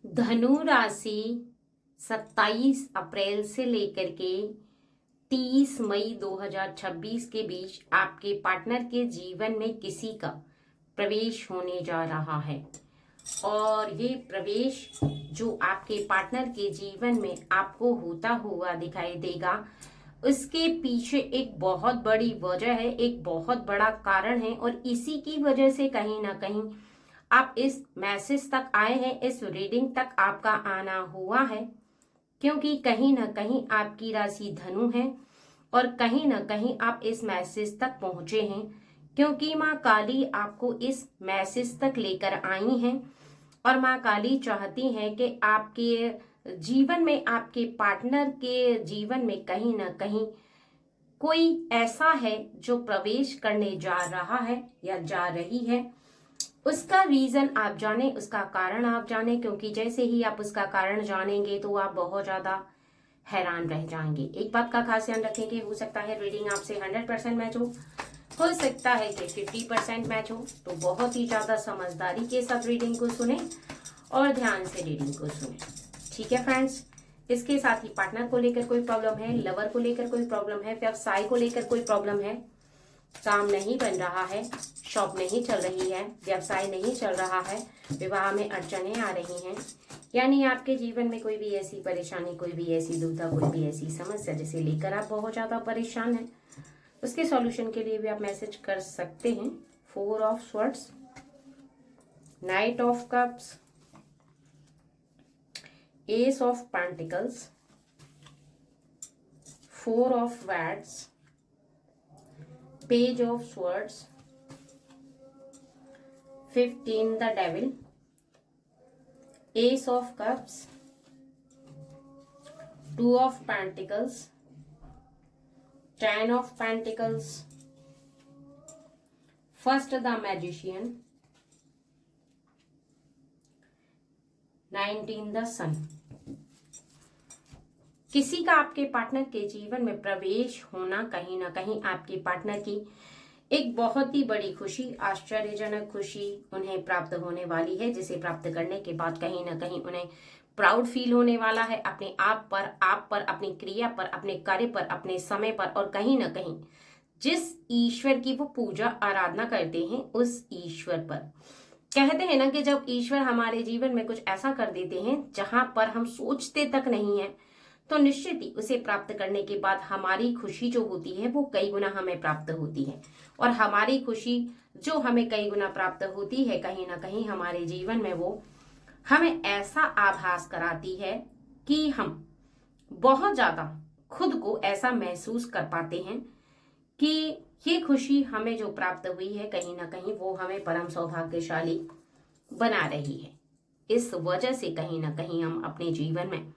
धनु राशि 27 अप्रैल से लेकर के 30 मई 2026 के बीच आपके पार्टनर के जीवन में किसी का प्रवेश होने जा रहा है। और ये प्रवेश जो आपके पार्टनर के जीवन में आपको होता हुआ दिखाई देगा, उसके पीछे एक बहुत बड़ी वजह है, एक बहुत बड़ा कारण है। और इसी की वजह से कहीं ना कहीं आप इस मैसेज तक आए हैं, इस रीडिंग तक आपका आना हुआ है, क्योंकि कहीं ना कहीं आपकी राशि धनु है और कहीं ना कहीं आप इस मैसेज तक पहुंचे हैं, क्योंकि माँ काली आपको इस मैसेज तक लेकर आई हैं। और माँ काली चाहती हैं कि आपके जीवन में, आपके पार्टनर के जीवन में कहीं ना कहीं कोई ऐसा है जो प्रवेश करने जा रहा है या जा रही है। उसका रीजन आप जाने, उसका कारण आप जाने, क्योंकि जैसे ही आप उसका कारण जानेंगे तो आप बहुत ज्यादा हैरान रह जाएंगे। एक बात का खास ध्यान रखें कि हो सकता है रीडिंग आपसे 100% मैच हो सकता है कि 50% मैच हो। तो बहुत ही ज्यादा समझदारी के साथ रीडिंग को सुने और ध्यान से रीडिंग को सुने, ठीक है फ्रेंड्स। इसके साथ ही पार्टनर को लेकर कोई प्रॉब्लम है, लवर को लेकर कोई प्रॉब्लम है, व्यवसाय को लेकर कोई प्रॉब्लम है, काम नहीं बन रहा है, शॉप नहीं चल रही है, व्यवसाय नहीं चल रहा है, विवाह में अड़चने आ रही हैं, यानी आपके जीवन में कोई भी ऐसी परेशानी, कोई भी ऐसी दुविधा, कोई भी ऐसी समस्या जिसे लेकर आप बहुत ज्यादा परेशान हैं, उसके सॉल्यूशन के लिए भी आप मैसेज कर सकते हैं। 4 of swords, knight of cups, ace of pentacles, 4 of wands, page of swords, 15 the devil, ace of cups, 2 of pentacles, 10 of pentacles, first the magician, 19 the sun। किसी का आपके पार्टनर के जीवन में प्रवेश होना कहीं ना कहीं आपके पार्टनर की एक बहुत ही बड़ी खुशी, आश्चर्यजनक खुशी उन्हें प्राप्त होने वाली है, जिसे प्राप्त करने के बाद कहीं ना कहीं उन्हें प्राउड फील होने वाला है अपने आप पर, अपनी क्रिया पर, अपने कार्य पर, अपने समय पर, और कहीं ना कहीं जिस ईश्वर की वो पूजा आराधना करते हैं उस ईश्वर पर। कहते हैं ना कि जब ईश्वर हमारे जीवन में कुछ ऐसा कर देते हैं जहां पर हम सोचते तक नहीं है, तो निश्चित ही उसे प्राप्त करने के बाद हमारी खुशी जो होती है वो कई गुना हमें प्राप्त होती है। और हमारी खुशी जो हमें कई गुना प्राप्त होती है, कहीं ना कहीं हमारे जीवन में वो हमें ऐसा आभास कराती है कि हम बहुत ज्यादा खुद को ऐसा महसूस कर पाते हैं कि ये खुशी हमें जो प्राप्त हुई है, कहीं ना कहीं वो हमें परम सौभाग्यशाली बना रही है। इस वजह से कहीं ना कहीं हम अपने जीवन में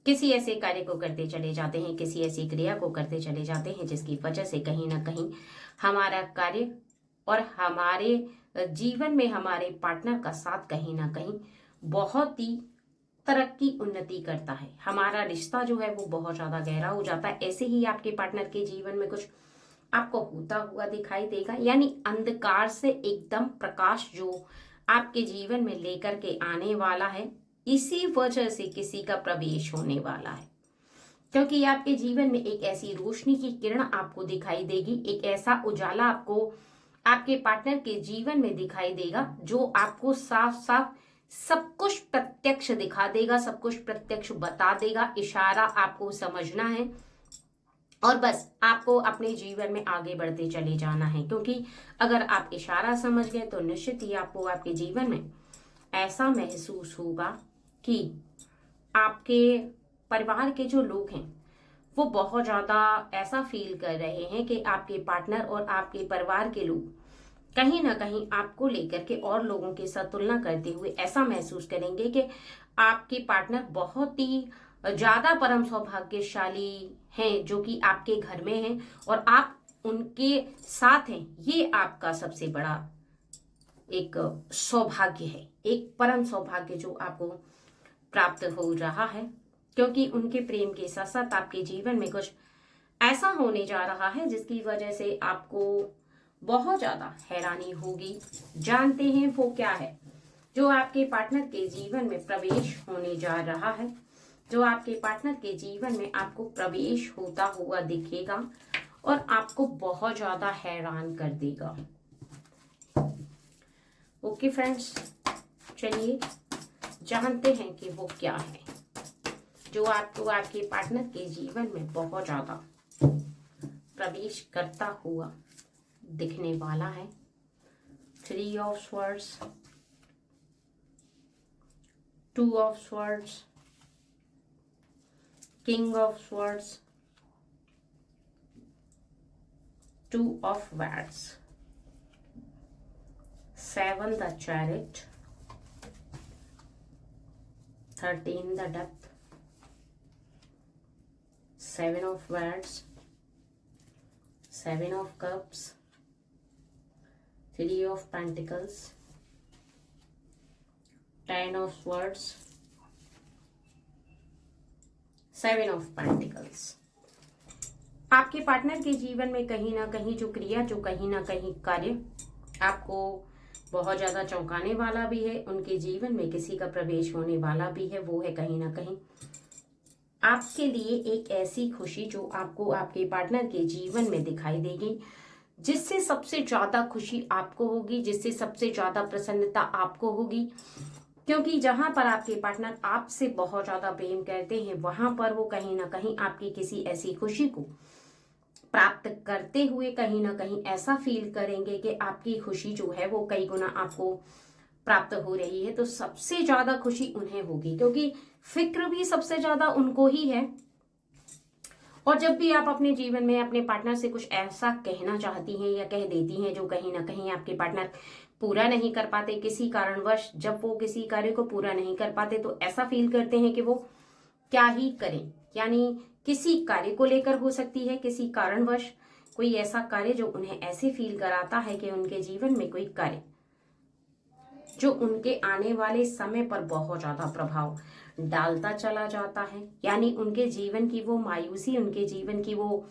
किसी ऐसे कार्य को करते चले जाते हैं, किसी ऐसी क्रिया को करते चले जाते हैं जिसकी वजह से कहीं ना कहीं हमारा कार्य और हमारे जीवन में हमारे पार्टनर का साथ कहीं ना कहीं बहुत ही तरक्की, उन्नति करता है। हमारा रिश्ता जो है वो बहुत ज्यादा गहरा हो जाता है। ऐसे ही आपके पार्टनर के जीवन में कुछ आपको होता हुआ दिखाई देगा, यानी अंधकार से एकदम प्रकाश जो आपके जीवन में लेकर के आने वाला है, इसी वजह से किसी का प्रवेश होने वाला है। क्योंकि आपके जीवन में एक ऐसी रोशनी की किरण आपको दिखाई देगी, एक ऐसा उजाला आपको आपके पार्टनर के जीवन में दिखाई देगा जो आपको साफ साफ सब कुछ प्रत्यक्ष दिखा देगा, सब कुछ प्रत्यक्ष बता देगा। इशारा आपको समझना है और बस आपको अपने जीवन में आगे बढ़ते चले जाना है, क्योंकि अगर आप इशारा समझ गए तो निश्चित ही आपको आपके जीवन में ऐसा महसूस होगा कि आपके परिवार के जो लोग हैं वो बहुत ज्यादा ऐसा फील कर रहे हैं कि आपके पार्टनर और आपके परिवार के लोग कहीं ना कहीं आपको लेकर के और लोगों के साथ तुलना करते हुए ऐसा महसूस करेंगे कि आपके पार्टनर बहुत ही ज्यादा परम सौभाग्यशाली हैं, जो कि आपके घर में हैं और आप उनके साथ हैं। ये आपका सबसे बड़ा एक सौभाग्य है, एक परम सौभाग्य जो आपको प्राप्त हो रहा है, क्योंकि उनके प्रेम के साथ साथ आपके जीवन में कुछ ऐसा होने जा रहा है जिसकी वजह से आपको बहुत ज्यादा हैरानी होगी। जानते हैं वो क्या है? जो आपके पार्टनर के जीवन में प्रवेश होने जा रहा है, जो आपके पार्टनर के जीवन में आपको प्रवेश होता हुआ दिखेगा और आपको बहुत ज्यादा हैरान कर देगा। ओके फ्रेंड्स, चलिए जानते हैं कि वो क्या है जो आपको आपके पार्टनर के जीवन में बहुत ज्यादा प्रवेश करता हुआ दिखने वाला है। 3 of swords, 2 of swords, king of swords, 2 of wands, 7 the chariot, 13 the depth, 7 of wands, 7 of cups, 3 of pentacles, 10 of swords, 7 of pentacles। आपके पार्टनर के जीवन में कहीं ना कहीं जो क्रिया, जो कहीं ना कहीं कार्य आपको बहुत ज्यादा चौंकाने वाला भी है, उनके जीवन में किसी का प्रवेश होने वाला भी है, वो है कहीं ना कहीं आपके लिए एक ऐसी खुशी जो आपको आपके पार्टनर के जीवन में दिखाई देगी, जिससे सबसे ज्यादा खुशी आपको होगी, जिससे सबसे ज्यादा प्रसन्नता आपको होगी। क्योंकि जहां पर आपके पार्टनर आपसे बहुत ज्यादा प्रेम करते हैं, वहां पर वो कहीं ना कहीं आपकी किसी ऐसी खुशी को प्राप्त करते हुए कहीं ना कहीं ऐसा फील करेंगे कि आपकी खुशी जो है वो कई गुना आपको प्राप्त हो रही है। तो सबसे ज्यादा खुशी उन्हें होगी, क्योंकि फिक्र भी सबसे ज्यादा उनको ही है। और जब भी आप अपने जीवन में अपने पार्टनर से कुछ ऐसा कहना चाहती हैं या कह देती हैं जो कहीं ना कहीं आपके पार्टनर पूरा नहीं कर पाते किसी कारणवश, जब वो किसी कार्य को पूरा नहीं कर पाते तो ऐसा फील करते हैं कि वो क्या ही करें। यानी किसी कार्य को लेकर हो सकती है, किसी कारणवश कोई ऐसा कार्य जो उन्हें ऐसे फील कराता है कि उनके जीवन में कोई कार्य जो उनके आने वाले समय पर बहुत ज्यादा प्रभाव डालता चला जाता है। यानी उनके जीवन की वो मायूसी, उनके जीवन की वो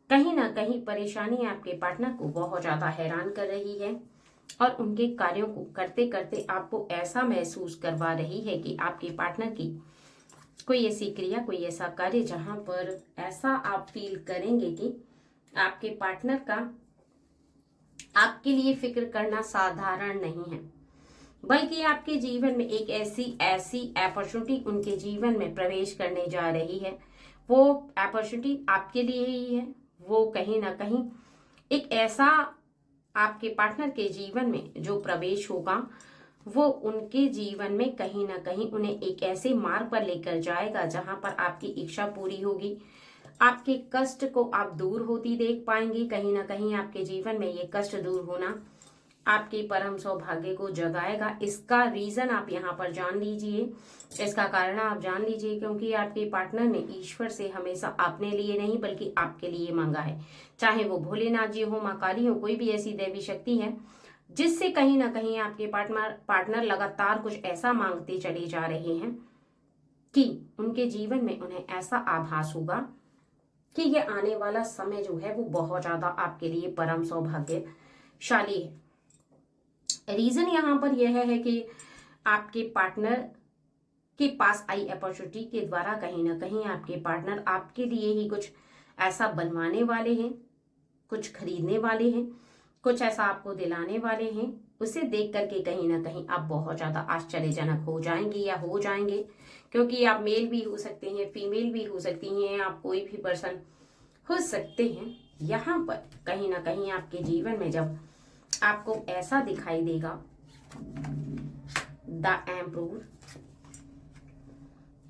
कहीं ना कहीं परेशानी आपके पार्टनर को बहुत ज्यादा हैरान कर रही है और उनके कार्यों को करते करते आपको ऐसा महसूस करवा रही है कि आपके पार्टनर की कोई ऐसी क्रिया, कोई ऐसा कार्य जहां पर ऐसा आप फील करेंगे कि आपके पार्टनर का आपके लिए फिक्र करना साधारण नहीं है, बल्कि आपके जीवन में एक ऐसी अपॉर्चुनिटी उनके जीवन में प्रवेश करने जा रही है। वो अपॉर्चुनिटी आपके लिए ही है। वो कहीं ना कहीं एक ऐसा आपके पार्टनर के जीवन में जो प्रवेश होगा, वो उनके जीवन में कहीं ना कहीं उन्हें एक ऐसे मार्ग पर लेकर जाएगा जहां पर आपकी इच्छा पूरी होगी। आपके कष्ट को आप दूर होती देख पाएंगे। कहीं ना कहीं आपके जीवन में ये कष्ट दूर होना आपके परम सौभाग्य को जगाएगा। इसका रीजन आप यहाँ पर जान लीजिए, इसका कारण आप जान लीजिए, क्योंकि आपके पार्टनर ने ईश्वर से हमेशा अपने लिए नहीं बल्कि आपके लिए मांगा है। चाहे वो भोलेनाथ जी हो, माँ काली हो, कोई भी ऐसी दैवी शक्ति है जिससे कहीं ना कहीं आपके पार्टनर लगातार कुछ ऐसा मांगते चले जा रहे हैं कि उनके जीवन में उन्हें ऐसा आभास होगा कि ये आने वाला समय जो है वो बहुत ज्यादा आपके लिए परम सौभाग्यशाली है। रीजन यहाँ पर यह है कि आपके पार्टनर के पास आई अपॉर्चुनिटी के द्वारा कहीं ना कहीं आपके पार्टनर आपके लिए ही कुछ ऐसा बनवाने वाले हैं, कुछ खरीदने वाले हैं, कुछ ऐसा आपको दिलाने वाले हैं। उसे देख करके कहीं ना कहीं आप बहुत ज्यादा आश्चर्यजनक हो जाएंगे या हो जाएंगे, क्योंकि आप मेल भी हो सकते हैं, फीमेल भी हो सकती हैं, आप कोई भी पर्सन हो सकते हैं। यहाँ पर कहीं ना कहीं आपके जीवन में जब आपको ऐसा दिखाई देगा, द एम्परर,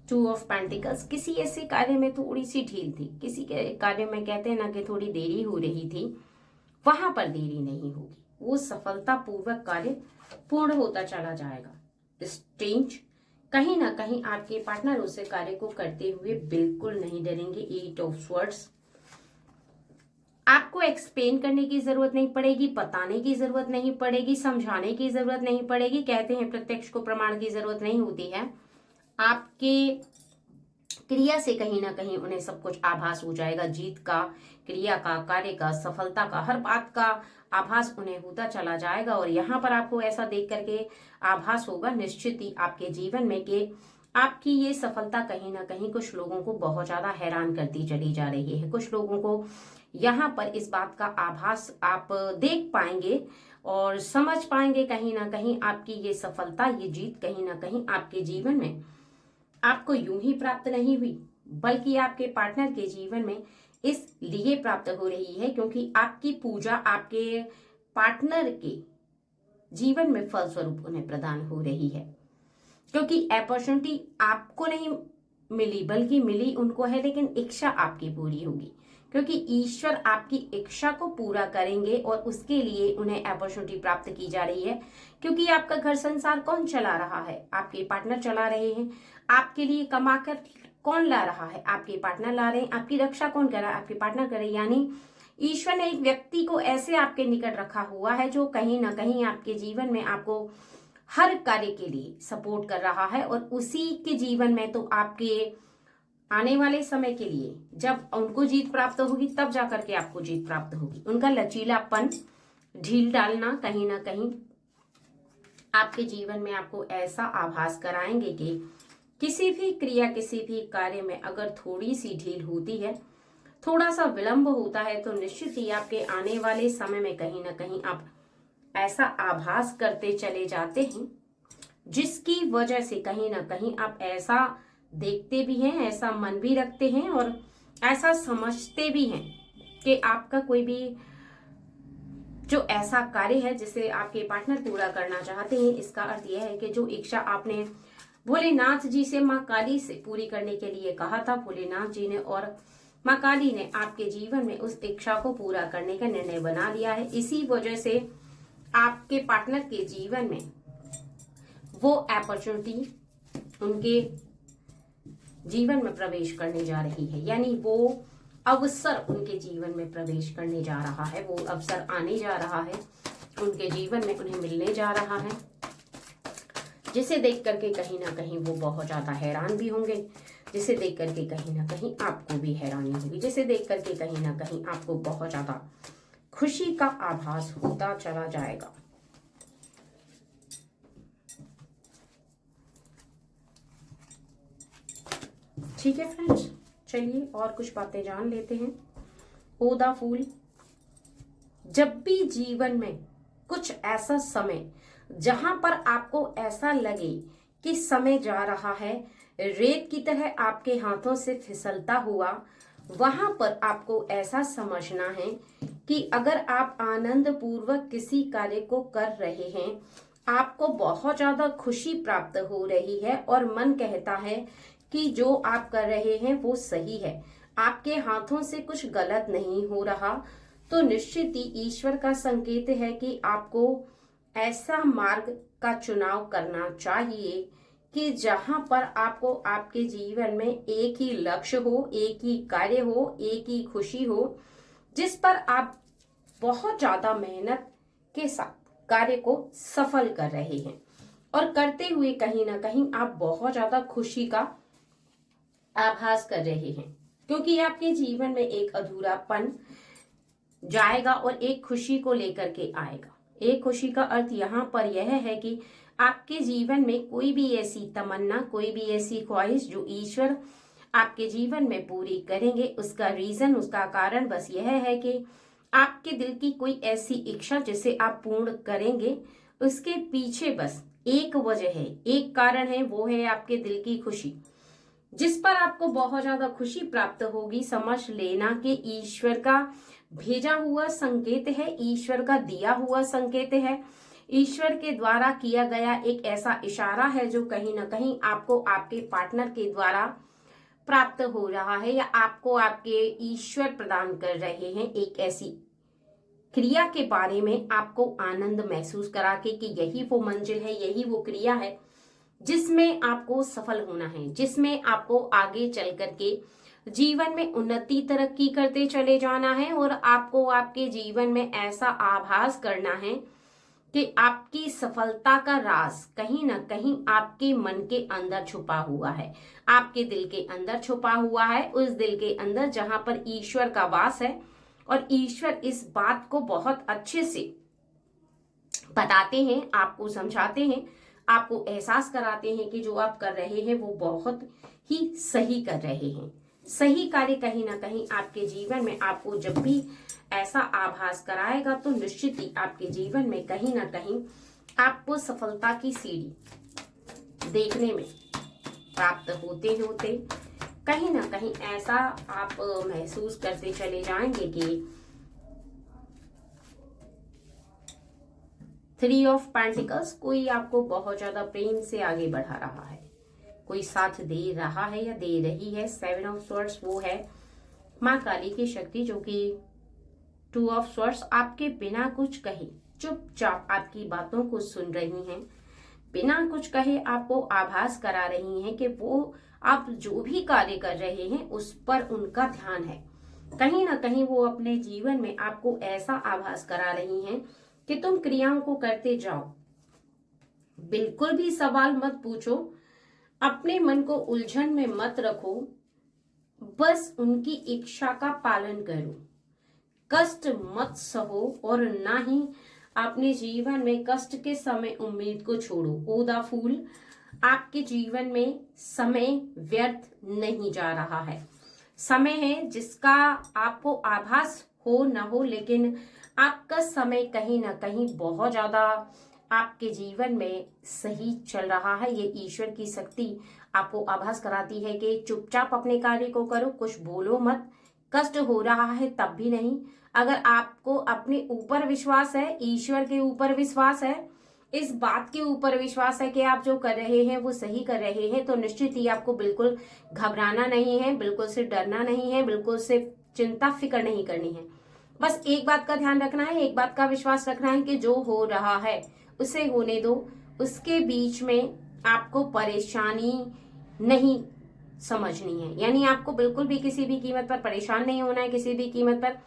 2 ऑफ पेंटिकल्स, किसी ऐसे कार्य में थोड़ी सी ढील थी, किसी के कार्य में कहते हैं ना कि थोड़ी देरी हो रही थी, वहां पर देरी नहीं होगी। वो सफलतापूर्वक कार्य पूर्ण होता चला जाएगा। स्ट्रेंज, कहीं ना कहीं आपके पार्टनर उस कार्य को करते हुए बिल्कुल नहीं डरेंगे। 8 ऑफ स्वर्ड्स, आपको एक्सप्लेन करने की जरूरत नहीं पड़ेगी, बताने की जरूरत नहीं पड़ेगी, समझाने की जरूरत नहीं पड़ेगी। कहते हैं प्रत्यक्ष को प्रमाण की जरूरत नहीं होती है। आपके क्रिया से कहीं ना कहीं उन्हें सब कुछ आभास हो जाएगा, जीत का, क्रिया का, कार्य का, सफलता का, हर बात का आभास उन्हें होता चला जाएगा। और यहाँ पर आपको ऐसा देख करके आभास होगा निश्चित ही आपके जीवन में कि आपकी ये सफलता कहीं ना कहीं कुछ लोगों को बहुत ज्यादा हैरान करती चली जा रही है। कुछ लोगों को यहाँ पर इस बात का आभास आप देख पाएंगे और समझ पाएंगे कहीं ना कहीं आपकी ये सफलता, ये जीत कहीं ना कहीं आपके जीवन में आपको यूं ही प्राप्त नहीं हुई, बल्कि आपके पार्टनर के जीवन में इसलिए प्राप्त हो रही है क्योंकि आपकी पूजा आपके पार्टनर के जीवन में फलस्वरूप उन्हें प्रदान हो रही है। क्योंकि अपॉर्चुनिटी आपको नहीं मिली बल्कि मिली उनको है, लेकिन इच्छा आपकी पूरी होगी क्योंकि ईश्वर आपकी इच्छा को पूरा करेंगे और उसके लिए उन्हें अपॉर्चुनिटी प्राप्त की जा रही है। क्योंकि आपका घर संसार कौन चला रहा है? आपके पार्टनर चला रहे हैं। आपके लिए कमाकर कौन ला रहा है? आपके पार्टनर ला रहे हैं। आपकी रक्षा कौन कर रहा है? आपके पार्टनर कर रहे हैं। यानी ईश्वर ने एक व्यक्ति को ऐसे आपके निकट रखा हुआ है जो कहीं ना कहीं आपके जीवन में आपको हर कार्य के लिए सपोर्ट कर रहा है। और उसी के जीवन में तो आपके आने वाले समय के लिए जब उनको जीत प्राप्त होगी तब जाकर के आपको जीत प्राप्त होगी। उनका लचीलापन, ढील डालना कहीं ना कहीं आपके जीवन में आपको ऐसा आभास कराएंगे कि किसी भी क्रिया, किसी भी कार्य में अगर थोड़ी सी ढील होती है, थोड़ा सा विलंब होता है, तो निश्चित ही आपके आने वाले समय में कहीं ना कहीं आप ऐसा आभास करते चले जाते हैं जिसकी वजह से कहीं ना कहीं आप ऐसा देखते भी हैं, ऐसा मन भी रखते हैं और ऐसा समझते भी हैं कि आपका कोई भी जो ऐसा कार्य है जिसे आपके पार्टनर पूरा करना चाहते हैं, इसका अर्थ यह है कि जो इच्छा आपने भोलेनाथ जी से, माँ काली से पूरी करने के लिए कहा था, भोलेनाथ जी ने और माँ काली ने आपके जीवन में उस इच्छा को पूरा करने का निर्णय बना लिया है। इसी वजह से आपके पार्टनर के जीवन में वो अपॉर्चुनिटी उनके जीवन में प्रवेश करने जा रही है, यानी वो अवसर उनके जीवन में प्रवेश करने जा रहा है, वो अवसर आने जा रहा है, उनके जीवन में उन्हें मिलने जा रहा है, जिसे देख करके कहीं ना कहीं वो बहुत ज्यादा हैरान भी होंगे, जिसे देख करके कहीं ना कहीं आपको भी हैरानी होगी, जिसे देख करके कहीं ना कहीं आपको बहुत ज्यादा खुशी का आभास होता चला जाएगा। ठीक है फ्रेंड्स, चलिए और कुछ बातें जान लेते हैं। ओदा फूल, जब भी जीवन में कुछ ऐसा समय जहां पर आपको ऐसा लगे कि समय जा रहा है, रेत की तरह आपके हाथों से फिसलता हुआ, वहां पर आपको ऐसा समझना है कि अगर आप आनंद पूर्वक किसी कार्य को कर रहे हैं, आपको बहुत ज्यादा खुशी प्राप्त हो रही है और मन कहता है कि जो आप कर रहे हैं वो सही है, आपके हाथों से कुछ गलत नहीं हो रहा, तो निश्चित ही ईश्वर का संकेत है कि आपको ऐसा मार्ग का चुनाव करना चाहिए कि जहां पर आपको आपके जीवन में एक ही लक्ष्य हो, एक ही कार्य हो, एक ही खुशी हो, जिस पर आप बहुत ज्यादा मेहनत के साथ कार्य को सफल कर रहे हैं और करते हुए कहीं ना कहीं आप बहुत ज्यादा खुशी का आभास कर रहे हैं, क्योंकि आपके जीवन में एक अधूरापन जाएगा और एक खुशी को लेकर के आएगा। एक खुशी का अर्थ यहाँ पर यह है कि आपके जीवन में कोई भी ऐसी तमन्ना, कोई भी ऐसी ख्वाहिश जो ईश्वर आपके जीवन में पूरी करेंगे, उसका रीजन, उसका कारण बस यह है कि आपके दिल की कोई ऐसी इच्छा जिसे आप पूर्ण करेंगे, उसके पीछे बस एक वजह है, एक कारण है, वो है आपके दिल की खुशी, जिस पर आपको बहुत ज्यादा खुशी प्राप्त होगी। समझ लेना कि ईश्वर का भेजा हुआ संकेत है, ईश्वर का दिया हुआ संकेत है, ईश्वर के द्वारा किया गया एक ऐसा इशारा है जो कहीं ना कहीं आपको आपके पार्टनर के द्वारा प्राप्त हो रहा है, या आपको आपके ईश्वर प्रदान कर रहे हैं एक ऐसी क्रिया के बारे में आपको आनंद महसूस करा के कि यही वो मंजिल है, यही वो क्रिया है जिसमें आपको सफल होना है, जिसमें आपको आगे चल करके जीवन में उन्नति, तरक्की करते चले जाना है और आपको आपके जीवन में ऐसा आभास करना है कि आपकी सफलता का राज कहीं ना कहीं आपके मन के अंदर छुपा हुआ है, आपके दिल के अंदर छुपा हुआ है, उस दिल के अंदर जहां पर ईश्वर का वास है। और ईश्वर इस बात को बहुत अच्छे से बताते हैं, आपको समझाते हैं, आपको एहसास कराते हैं कि जो आप कर रहे हैं वो बहुत ही सही कर रहे हैं। सही कार्य कहीं ना कहीं आपके जीवन में आपको जब भी ऐसा आभास कराएगा तो निश्चित ही आपके जीवन में कहीं ना कहीं आपको सफलता की सीढ़ी देखने में प्राप्त होते होते कहीं ना कहीं ऐसा आप महसूस करते चले जाएंगे कि 3 ऑफ पेंटिकल्स, कोई आपको बहुत ज्यादा प्रेम से आगे बढ़ा रहा है, कोई साथ दे रहा है या दे रही है। 7 ऑफ स्वॉर्ड्स, वो है माँ काली की शक्ति, जो कि 2 ऑफ स्वॉर्ड्स आपके बिना कुछ कहे चुपचाप आपकी बातों को सुन रही हैं, बिना कुछ कहे आपको आभास करा रही हैं कि वो आप जो भी कार्य कर रहे हैं उस पर उनका ध्यान है। कहीं ना कहीं वो अपने जीवन में आपको ऐसा आभास करा रही हैं कि तुम क्रियाओं को करते जाओ, बिल्कुल भी सवाल मत पूछो, अपने मन को उलझन में मत रखो, बस उनकी इच्छा का पालन करो, कष्ट मत सहो और ना ही अपने जीवन में कष्ट के समय उम्मीद को छोड़ो। ओदा फूल, आपके जीवन में समय व्यर्थ नहीं जा रहा है। समय है जिसका आपको आभास हो ना हो, लेकिन आपका समय कहीं ना कहीं बहुत ज्यादा आपके जीवन में सही चल रहा है। ये ईश्वर की शक्ति आपको आभास कराती है कि चुपचाप अपने कार्य को करो, कुछ बोलो मत, कष्ट हो रहा है तब भी नहीं। अगर आपको अपने ऊपर विश्वास है, ईश्वर के ऊपर विश्वास है, इस बात के ऊपर विश्वास है कि आप जो कर रहे हैं वो सही कर रहे हैं, तो निश्चित ही आपको बिल्कुल घबराना नहीं है, बिल्कुल से डरना नहीं है, बिल्कुल से चिंता फिक्र नहीं करनी है। बस एक बात का ध्यान रखना है, एक बात का विश्वास रखना है कि जो हो रहा है उसे होने दो। उसके बीच में आपको परेशानी नहीं समझनी है, यानी आपको बिल्कुल भी किसी भी कीमत पर परेशान नहीं होना है, किसी भी कीमत पर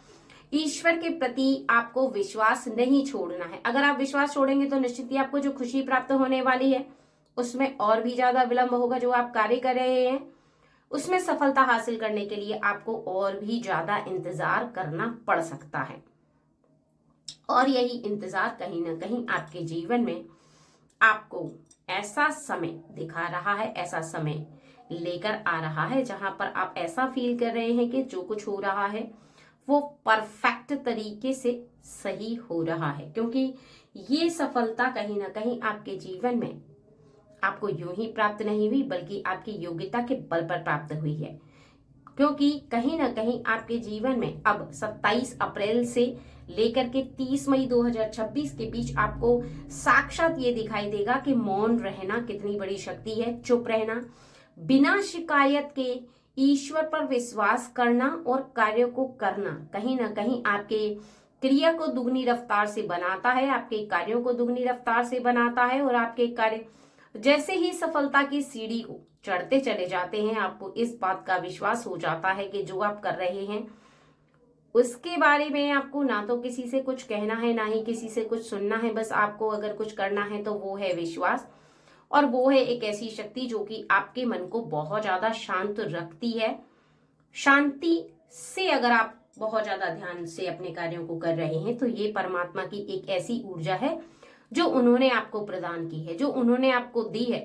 ईश्वर के प्रति आपको विश्वास नहीं छोड़ना है। अगर आप विश्वास छोड़ेंगे तो निश्चित ही आपको जो खुशी प्राप्त होने वाली है उसमें और भी ज्यादा विलंब होगा। जो आप कार्य कर रहे हैं उसमें सफलता हासिल करने के लिए आपको और भी ज्यादा इंतजार करना पड़ सकता है, और यही इंतजार कहीं ना कहीं आपके जीवन में आपको ऐसा समय दिखा रहा है, ऐसा समय लेकर आ रहा है जहां पर आप ऐसा फील कर रहे हैं कि जो कुछ हो रहा है वो परफेक्ट तरीके से सही हो रहा है, क्योंकि ये सफलता कहीं ना कहीं आपके जीवन में आपको यूं ही प्राप्त नहीं हुई बल्कि आपकी योग्यता के बल पर प्राप्त हुई है। क्योंकि कहीं ना कहीं आपके जीवन में अब 27 अप्रैल से लेकर के 30 मई 2026 के बीच आपको साक्षात ये दिखाई देगा कि मौन रहना कितनी बड़ी शक्ति है, चुप रहना, बिना शिकायत के ईश्वर पर विश्वास करना और कार्यों को करना कहीं ना कहीं आपके क्रिया को दुगनी रफ्तार से बनाता है, आपके कार्यों को दुगनी रफ्तार से बनाता है। और आपके कार्य जैसे ही सफलता की सीढ़ी को चढ़ते चले जाते हैं आपको इस बात का विश्वास हो जाता है कि जो आप कर रहे हैं उसके बारे में आपको ना तो किसी से कुछ कहना है ना ही किसी से कुछ सुनना है। बस आपको अगर कुछ करना है तो वो है विश्वास, और वो है एक ऐसी शक्ति जो कि आपके मन को बहुत ज्यादा शांत रखती है। शांति से अगर आप बहुत ज्यादा ध्यान से अपने कार्यों को कर रहे हैं तो ये परमात्मा की एक ऐसी ऊर्जा है जो उन्होंने आपको प्रदान की है, जो उन्होंने आपको दी है,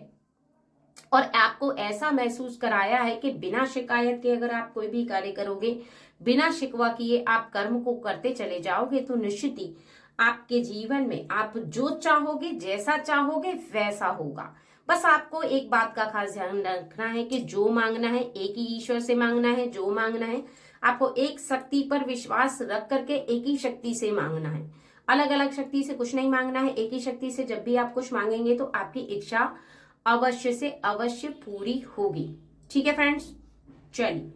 और आपको ऐसा महसूस कराया है कि बिना शिकायत के अगर आप कोई भी कार्य करोगे, बिना शिकवा किए आप कर्म को करते चले जाओगे तो निश्चित ही आपके जीवन में आप जो चाहोगे, जैसा चाहोगे वैसा होगा। बस आपको एक बात का खास ध्यान रखना है कि जो मांगना है एक ही ईश्वर से मांगना है, जो मांगना है आपको एक शक्ति पर विश्वास रख करके एक ही शक्ति से मांगना है, अलग अलग शक्ति से कुछ नहीं मांगना है। एक ही शक्ति से जब भी आप कुछ मांगेंगे तो आपकी इच्छा अवश्य से अवश्य पूरी होगी। ठीक है फ्रेंड्स, चलिए